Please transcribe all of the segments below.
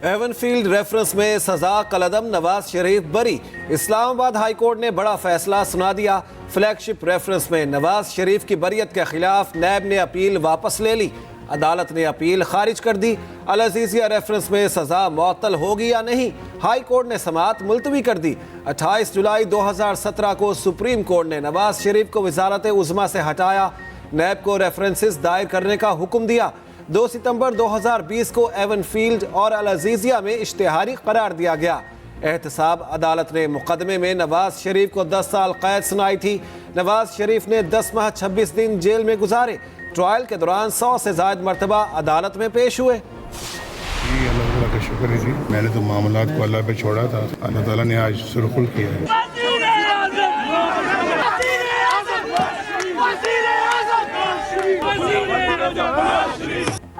Avenfield reference में सजा कलअदम नवाज शरीफ बरी। इस्लामाबाद हाई कोर्ट ने बड़ा फैसला सुना दिया। फ्लैगशिप रेफरेंस में नवाज शरीफ की बरियत के खिलाफ नैब ने अपील वापस ले ली। अदालत ने अपील खारिज कर दी। अल अजीजिया रेफरेंस में सजा मुअत्तल होगी या नहीं, हाई कोर्ट ने समाअत मुलतवी कर दी। 28 जुलाई 2017 को सुप्रीम कोर्ट ने नवाज शरीफ को वजारत उज़्मा से हटाया। नैब को रेफरेंसेस दायर करने का हुक्म दिया। 2 सितंबर 2020 को एवनफील्ड और अल अजीजिया में इश्तिहारी करार दिया गया। एहतसाब अदालत ने मुकदमे में नवाज शरीफ को 10 साल कैद सुनाई थी। नवाज शरीफ ने 10 माह 26 दिन जेल में गुजारे। ट्रायल के दौरान 100 से ज़ायद मरतबा अदालत में पेश हुए। अल्लाह ताला का शुक्र है जी, मैंने तो मामलात को अल्लाह पे छोड़ा था। अल्लाह ताला ने आज सुरखुल किया है।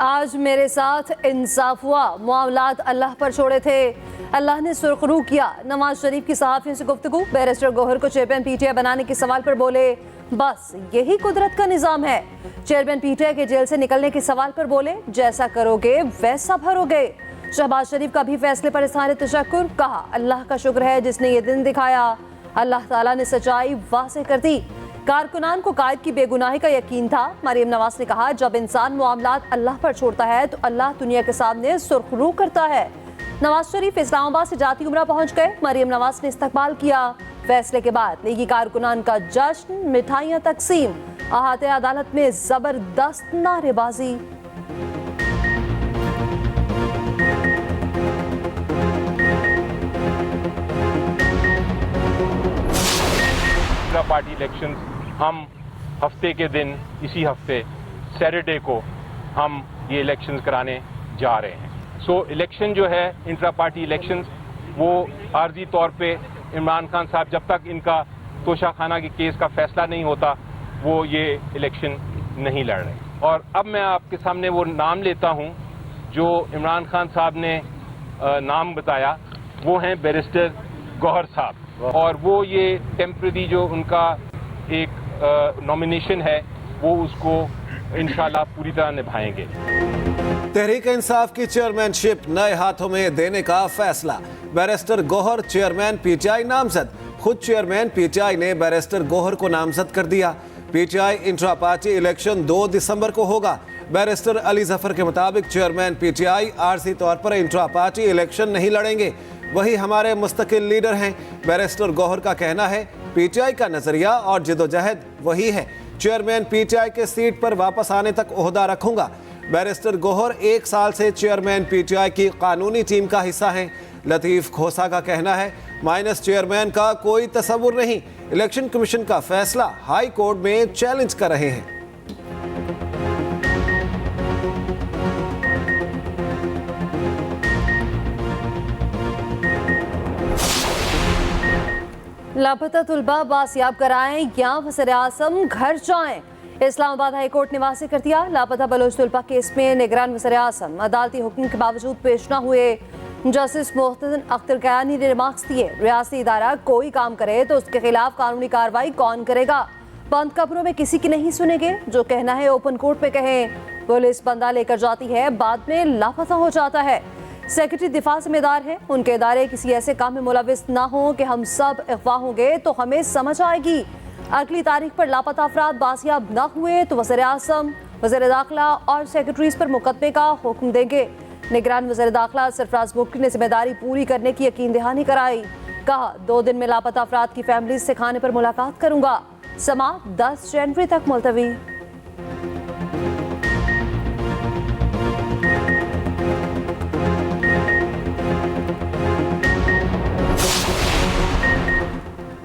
आज मेरे साथ इंसाफ हुआ, मामलात अल्लाह पर छोड़े थे, अल्लाह ने सुरखरू किया। नवाज शरीफ की सहाफ़ियों से गुफ्तगू। बैरिस्टर गौहर को चेयरमैन पीटीआई बनाने के सवाल पर बोले, बस यही कुदरत का निज़ाम है। चेयरमैन पीटीआई के जेल से निकलने के सवाल पर बोले, जैसा करोगे वैसा भरोगे। शहबाज शरीफ का भी फैसले पर इज़हार तशक्कुर। कहा, अल्लाह का शुक्र है जिसने ये दिन दिखाया। अल्लाह ताला ने सच्चाई वाज़ेह कर दी। कारकुनान को कायद की बेगुनाही का यकीन था। मरियम नवाज ने कहा, जब इंसान मामलात अल्लाह पर छोड़ता है तो अल्लाह दुनिया के सामने सुर्खरू करता है। नवाज शरीफ इस्लामाबाद से जाती उम्रा पहुंच गए। मरियम नवाज ने इस्तकबाल किया। फैसले के बाद लीगी कारकुनान का जश्न, मिठाइयाँ तकसीम। अहाते अदालत में जबरदस्त नारेबाजी। पार्टी इलेक्शन हम हफ्ते के दिन, इसी हफ्ते सैटरडे को हम ये इलेक्शंस कराने जा रहे हैं। सो इलेक्शन जो है, इंट्रा पार्टी इलेक्शंस, वो आर्जी तौर पे इमरान खान साहब जब तक इनका तोशाखाना के केस का फैसला नहीं होता वो ये इलेक्शन नहीं लड़ रहे। और अब मैं आपके सामने वो नाम लेता हूँ जो इमरान खान साहब ने नाम बताया, वो हैं बैरिस्टर गौहर साहब। और वो ये टेम्पररी जो उनका एक नॉमिनेशन है वो उसको इंशाल्लाह पूरी तरह निभाएंगे। तहरीक इंसाफ की चेयरमैनशिप नए हाथों में देने का फैसला। बैरिस्टर गौहर चेयरमैन पीटीआई नामजद। खुद चेयरमैन पीटीआई ने बैरिस्टर गौहर को नामजद कर दिया। पीटीआई इंट्रा पार्टी इलेक्शन 2 दिसंबर को होगा। बैरिस्टर अली जफर के मुताबिक चेयरमैन पीटीआई आरसी तौर पर इंट्रा पार्टी इलेक्शन नहीं लड़ेंगे। वही हमारे मुस्तकिल लीडर हैं। बैरिस्टर गौहर का कहना है, पीटीआई का नजरिया और जिदोजहद वही है। चेयरमैन पीटीआई के सीट पर वापस आने तक ओहदा रखूंगा। बैरिस्टर गौहर 1 साल से चेयरमैन पीटीआई की कानूनी टीम का हिस्सा हैं। लतीफ खोसा का कहना है, माइनस चेयरमैन का कोई तसव्वुर नहीं। इलेक्शन कमीशन का फैसला हाई कोर्ट में चैलेंज कर रहे हैं। लापता तुलबा बासियाब कराएं या वज़ीर आज़म घर जाएं। इस्लामाबाद हाई कोर्ट ने वाज़ेह कर दिया, लापता बलोच तुलबा केस में निगरान वज़ीर आज़म अदालती हुक्म के बावजूद पेश न हुए। जस्टिस मोहतसिन अख्तर कयानी ने रिमार्क्स दिए, रियासती इदारा कोई काम करे तो उसके खिलाफ कानूनी कार्रवाई कौन करेगा। बंद कमरों में किसी की नहीं सुनेंगे, जो कहना है ओपन कोर्ट पे कहें। पुलिस बंदा लेकर जाती है, बाद में लापता हो जाता है। सेक्रेटरी दिफा जिम्मेदार है, उनके इदारे किसी ऐसे काम में मुलविस ना हो कि हम सब अगवा होंगे तो हमें समझ आएगी। अगली तारीख पर लापता अफराद बासियाब न हुए तो वज़ीर आज़म, वज़ीर दाखिला और सेक्रेटरीज पर मुकदमे का हुक्म देंगे। निगरान वज़ीर दाखिला सरफराज बुर्की ने जिम्मेदारी पूरी करने की यकीन दहानी कराई। कहा, 2 दिन में लापता अफराद की फैमिली से खाने पर मुलाकात करूंगा। समाअत 10 जनवरी तक मुलतवी।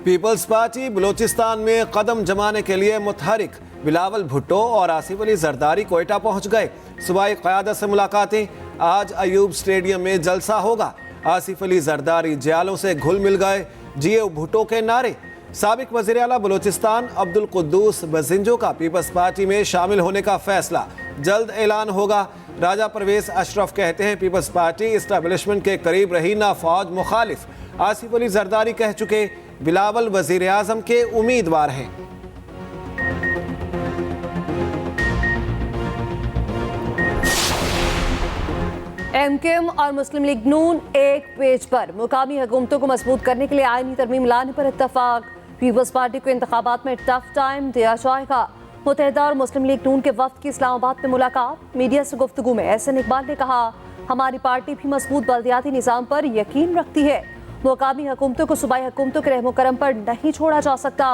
पीपल्स पार्टी बलूचिस्तान में कदम जमाने के लिए मुतहरिक। बिलावल भुट्टो और आसिफ अली जरदारी कोयटा पहुंच गए। सूबाई क़यादत से मुलाकातें। आज अयूब स्टेडियम में जलसा होगा। आसिफ अली जरदारी जयालों से घुल मिल गए। जियो भुट्टो के नारे। साबिक वज़ीर आला बलूचिस्तान अब्दुल कुद्दूस बजिंजो का पीपल्स पार्टी में शामिल होने का फैसला जल्द ऐलान होगा। राजा परवेज अशरफ कहते हैं, पीपल्स पार्टी इस्टेब्लिशमेंट के करीब रही ना फौज मुखालिफ। आसिफ अली जरदारी कह चुके, बिलावल वज़ीर आज़म के उम्मीदवार हैं। एमकेएम और मुस्लिम लीग नून एक पेज पर मुकामी हुकूमतों को मजबूत करने के लिए आईनी तरमीम लाने पर इत्तफाक। पीपल्स पार्टी को इंतखाबात में टफ टाइम दिया जाएगा। मुत्तहिदा और मुस्लिम लीग नून के वफ्द की इस्लामाबाद में मुलाकात। मीडिया से गुफ्तगू में एहसन इकबाल ने कहा, हमारी पार्टी भी मजबूत बल्दियाती निज़ाम पर यकीन रखती है। मुकामी हुकूमतों को सूबाई हुकूमतों के रहमो करम पर नहीं छोड़ा जा सकता।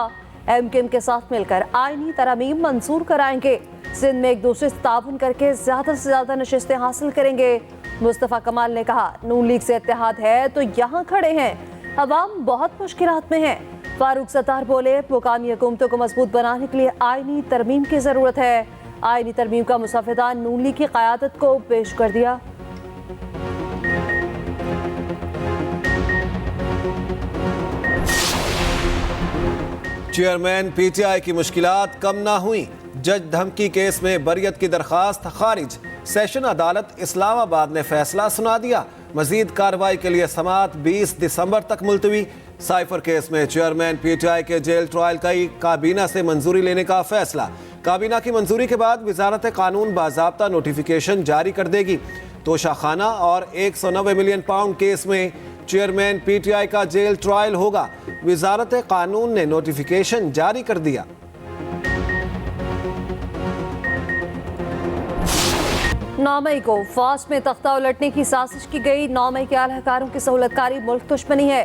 एमकेएम के साथ मिलकर आईनी तरमीम मंजूर कराएंगे। सिंध में एक दूसरे से ताउन करके ज़्यादा से ज़्यादा नशिस्तें हासिल करेंगे। मुस्तफ़ा कमाल ने कहा, नून लीग से इत्तेहाद है तो यहाँ खड़े हैं, अवाम बहुत मुश्किलात में है। फारूक सत्तार बोले, मुकामी हुकूमतों को मजबूत बनाने के लिए आईनी तरमीम की ज़रूरत है। आईनी तरमीम का मुसफ़दा नून लीग की क़यादत को पेश कर दिया। चेयरमैन पीटीआई की मुश्किलात कम ना हुई। जज धमकी केस में बरियत की दरखास्त खारिज। सेशन अदालत इस्लामाबाद ने फैसला सुना दिया। मजीद कार्रवाई के लिए समाअत 20 दिसंबर तक मुलतवी। साइफर केस में चेयरमैन पीटीआई के जेल ट्रायल का काबीना से मंजूरी लेने का फैसला। काबीना की मंजूरी के बाद वजारत कानून बाज़ाब्ता नोटिफिकेशन जारी कर देगी। तोशाखाना और 190 मिलियन पाउंड केस में चेयरमैन पीटीआई का जेल ट्रायल होगा। वजारत कानून ने नोटिफिकेशन जारी कर दिया। नौ मई को फौज में तख्ता उलटने की साजिश की गई। 9 मई के आलाकारों की सहूलतकारी मुल्क दुश्मनी है।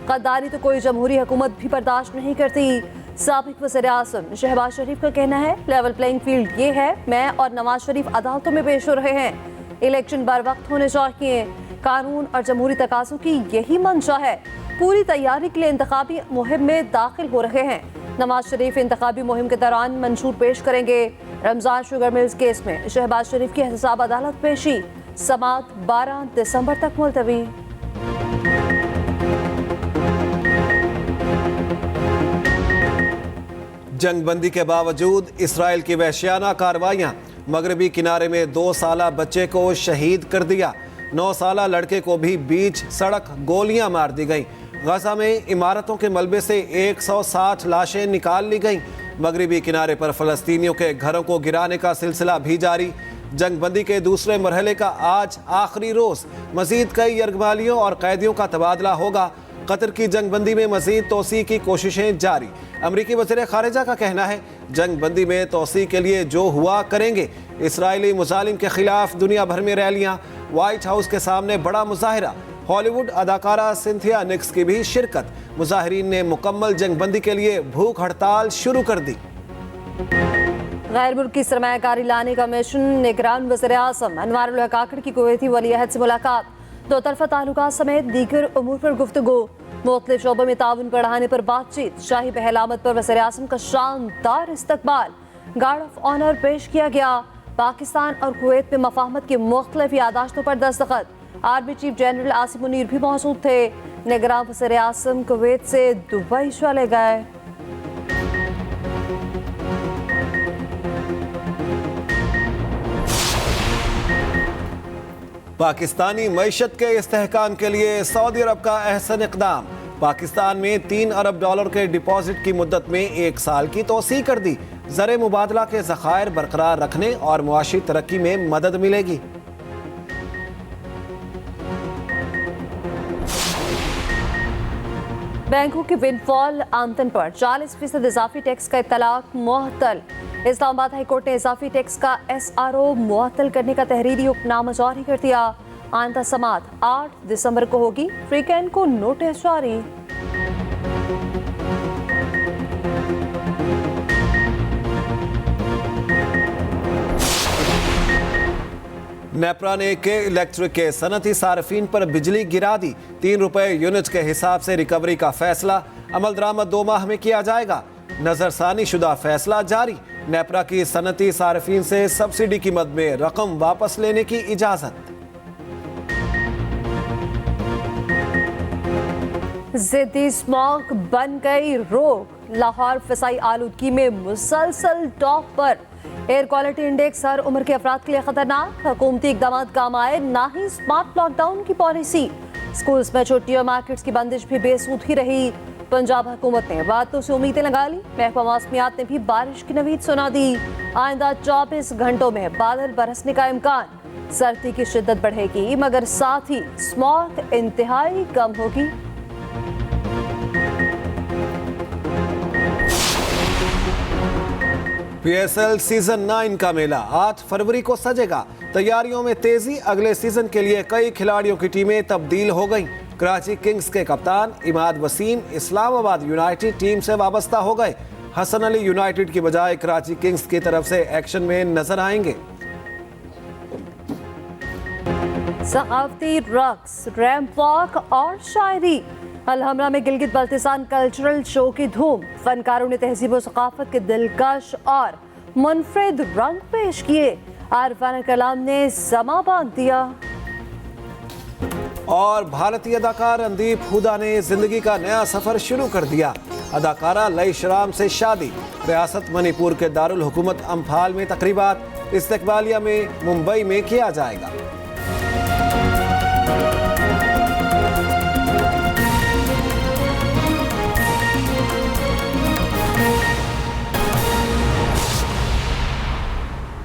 गद्दारी तो कोई जमहूरी हुकूमत भी बर्दाश्त नहीं करती। साबिक वज़ीर आज़म शहबाज शरीफ का कहना है, लेवल प्लेइंग फील्ड ये है, मैं और नवाज शरीफ अदालतों में पेश हो रहे हैं। इलेक्शन बर वक्त होने चाहिए। कानून और जमहूरी तकाज़ों की यही मंशा है। पूरी तैयारी के लिए इंतखाबी मुहिम में दाखिल हो रहे हैं। नवाज शरीफ इंतखाबी मुहिम के दौरान मंशूर पेश करेंगे। रमजान शुगर मिल्स केस में शहबाज शरीफ की एहतसाब अदालत पेशी। समाअत 12 दिसंबर तक मुलतवी। जंगबंदी के बावजूद इसराइल की वहशियाना कार्रवाइयां। मगरबी किनारे में 2 साला बच्चे को शहीद कर दिया। 9 साला लड़के को भी बीच सड़क गोलियां मार दी गई। गजा में इमारतों के मलबे से 160 लाशें निकाल ली गईं। मगरबी किनारे पर फ़लस्तीनियों के घरों को गिराने का सिलसिला भी जारी। जंगबंदी के दूसरे मरहले का आज आखिरी रोज़। मजीद कई यरगमालियों और कैदियों का तबादला होगा। कतर की जंगबंदी में मजीद तोसी की कोशिशें जारी। अमरीकी वज़ीर ख़ारिजा का कहना है, जंगबंदी में तोसी के लिए जो हुआ करेंगे। इसराइली मुजालिम के खिलाफ दुनिया भर में रैलियां। व्हाइट हाउस के सामने बड़ा मुजाहरा। हॉलीवुड अदाकारा सिंथिया निक्स की भी शिरकत। मुजाहिरीन ने मुकम्मल जंगबंदी के लिए भूख हड़ताल शुरू कर दी। गैर मुल्की सरमायाकारी लाने का मिशन। निगरान वज़ीर आज़म अनवारुल हक काकड़ की कुवैती वली अहद से मुलाकात। दो तरफा ताल्लुकात समेत दीगर उमूर पर गुफ्तगू। मुख्तलिफ शोबों में ताउन बढ़ाने पर बातचीत। शाही पहलामत पर वज़ीर आज़म का शानदार इस्तकबाल। गार्ड ऑफ ऑनर पेश किया गया। पाकिस्तान और कुवैत में मफाहमत की मुख्तलिफ यादाश्तों पर दस्तखत। Army chief general Asim Munir भी मौजूद थे। निगरान वज़ीर आज़म कुवैत से दुबई चले गए। पाकिस्तानी मईशत के इस्तेहकाम के लिए सऊदी अरब का अहसन इक़दाम। पाकिस्तान में $3 अरब के डिपॉजिट की मुद्दत में 1 साल की तोसी कर दी। ज़र मुबादला के ज़खायर बरकरार रखने और मुआशी तरक्की में मदद मिलेगी। बैंकों की विंडफॉल आमदन पर 40% इजाफी टैक्स का इत्तलाक मुअत्तल। इस्लामाबाद हाई कोर्ट ने इजाफी टैक्स का SRO मुअत्तल करने का तहरीरी हुक्मनामा जारी कर दिया। आइंदा समाअत 8 दिसंबर को होगी। फ्रीकैन को नोटिस जारी। नेपरा ने के इलेक्ट्रिक के सनती सार्फिन पर बिजली गिरा दी। ₹3 यूनिट के हिसाब से रिकवरी का फैसला। अमल दरामद 2 माह में किया जाएगा। नजरसानी शुदा फैसला जारी। नेपरा की सनती सार्फिन से सब्सिडी कीमत में रकम वापस लेने की इजाजत। जिद्दी स्मॉग बन गई रोग। लाहौर फिजाई आलूदगी में मुसलसल टॉप पर। एयर क्वालिटी इंडेक्स हर उम्र के अफराद के लिए खतरनाक। हुकूमती इक़दाम काम आए, ना ही स्मार्ट लॉकडाउन की पॉलिसी। स्कूल्स में छुट्टी और मार्केट्स की बंदिश भी बेसूद ही रही। पंजाब हुकूमत ने बातों से उम्मीदें लगा ली। महकमा मौसमियात ने भी बारिश की नवीद सुना दी। आइंदा 24 घंटों में बादल बरसने का इम्कान। सर्दी की शिद्दत बढ़ेगी मगर साथ ही स्मॉग इंतहाई कम होगी। PSL सीजन 9 का मेला 8 फरवरी को सजेगा। तैयारियों में तेजी, अगले सीजन के लिए कई खिलाड़ियों की टीमें तब्दील हो गईं। कराची किंग्स के कप्तान इमाद वसीम इस्लामाबाद यूनाइटेड टीम से वाबस्ता हो गए। हसन अली यूनाइटेड की बजाय कराची किंग्स की तरफ से एक्शन में नजर आएंगे। सकाफती रक्स, रैंप वॉक और शायरी। अलहमरा में गिलगित बल्तिस्तान कल्चरल शो की धूम। फनकारों ने तहजीब और सकाफत के दिलकश और मुनफरिद रंग पेश किए। आरफान कलाम ने समा बांध दिया। और भारतीय अदाकार रणदीप हुडा ने जिंदगी का नया सफर शुरू कर दिया। अदाकारा लई शराम से शादी। रियासत मणिपुर के दारुल हुकूमत अम्फाल में तकरीबात। इस्तकबालिया में मुंबई में किया जाएगा।